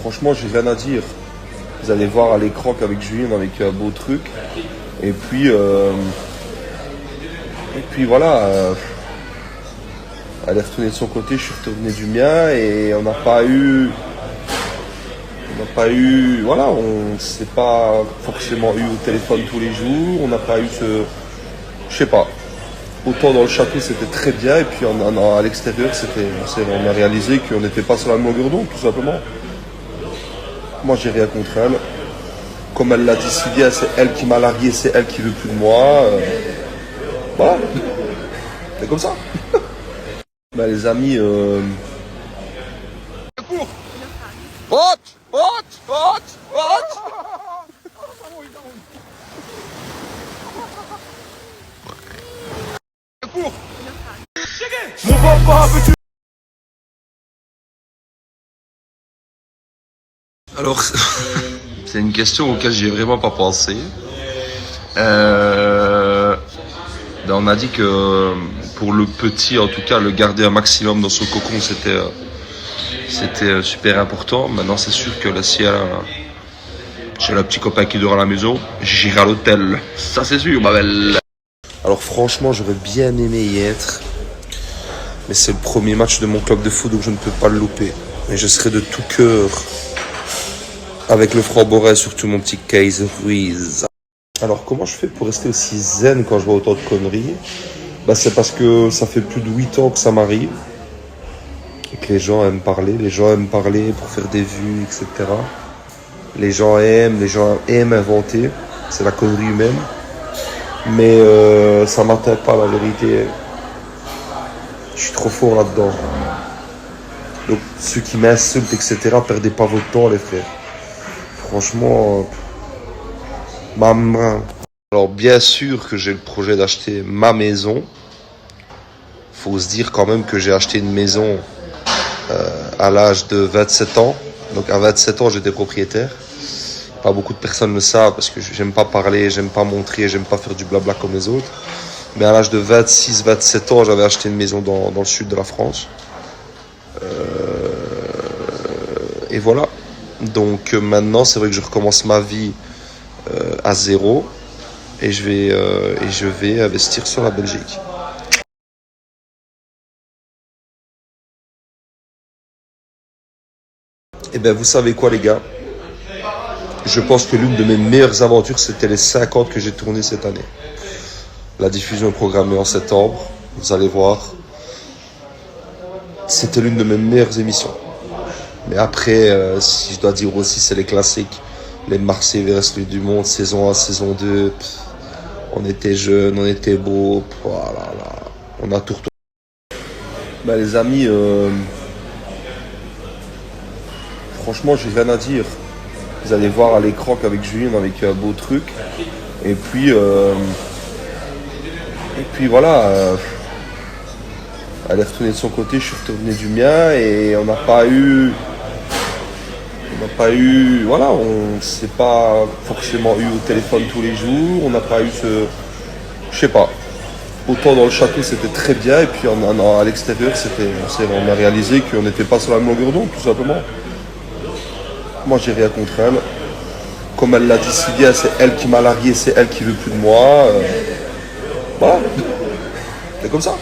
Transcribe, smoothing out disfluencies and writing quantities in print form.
franchement, j'ai rien à dire. Vous allez voir à l'écran qu'avec Julien, avec un beau truc. Et puis, voilà. Elle est retournée de son côté, je suis retourné du mien et on n'a pas eu, voilà, on s'est pas forcément eu au téléphone tous les jours. On n'a pas eu je sais pas. Autant dans le château c'était très bien et puis à l'extérieur on a réalisé qu'on n'était pas sur la même longueur d'onde tout simplement. Moi j'ai rien contre elle. Comme elle l'a dit si bien, c'est elle qui m'a largué, c'est elle qui veut plus de moi. Voilà. C'est comme ça. Bah les amis, alors c'est une question auquel j'ai vraiment pas pensé. On a dit que pour le petit, en tout cas, le garder un maximum dans son cocon, c'était super important. Maintenant, c'est sûr que là, si j'ai le petit copain qui dort à la maison, j'irai à l'hôtel. Ça, c'est sûr, ma belle. Alors, franchement, j'aurais bien aimé y être. Mais c'est le premier match de mon club de foot, donc je ne peux pas le louper. Et je serai de tout cœur avec le Franc-Borel, surtout mon petit Kaiser Ruiz. Alors, comment je fais pour rester aussi zen quand je vois autant de conneries ? Bah, c'est parce que ça fait plus de 8 ans que ça m'arrive. Et que les gens aiment parler. Les gens aiment parler pour faire des vues, etc. Les gens aiment inventer. C'est la connerie humaine. Mais ça m'atteint pas, la vérité. Je suis trop fort là-dedans. Donc, ceux qui m'insultent, etc., perdez pas votre temps, les frères. Franchement, alors bien sûr que j'ai le projet d'acheter ma maison. Faut se dire quand même que j'ai acheté une maison à l'âge de 27 ans. Donc à 27 ans j'étais propriétaire. Pas beaucoup de personnes le savent parce que j'aime pas parler, j'aime pas montrer, j'aime pas faire du blabla comme les autres. Mais à l'âge de 26-27 ans j'avais acheté une maison dans le sud de la France. Et voilà. Donc maintenant c'est vrai que je recommence ma vie à zéro et je vais investir sur la Belgique. Et bien vous savez quoi les gars, je pense que l'une de mes meilleures aventures c'était les 50 que j'ai tournées cette année. La diffusion est programmée en septembre, vous allez voir. C'était l'une de mes meilleures émissions. Mais après, si je dois dire aussi, c'est les classiques. Les Marseillais versus du monde, saison 1, saison 2. On était jeunes, on était beaux. Voilà, on a tout retourné. Bah les amis, franchement, j'ai rien à dire. Vous allez voir à l'écran qu'avec Julien, avec un beau truc. Et puis voilà. Elle est retournée de son côté, je suis retourné du mien et on n'a pas eu, voilà, on s'est pas forcément eu au téléphone tous les jours. On n'a pas eu je sais pas. Autant dans le château c'était très bien et puis à l'extérieur on a réalisé qu'on n'était pas sur la même longueur d'onde tout simplement. Moi j'ai rien contre elle. Comme elle l'a dit si bien, c'est elle qui m'a largué, c'est elle qui veut plus de moi. Voilà. C'est comme ça.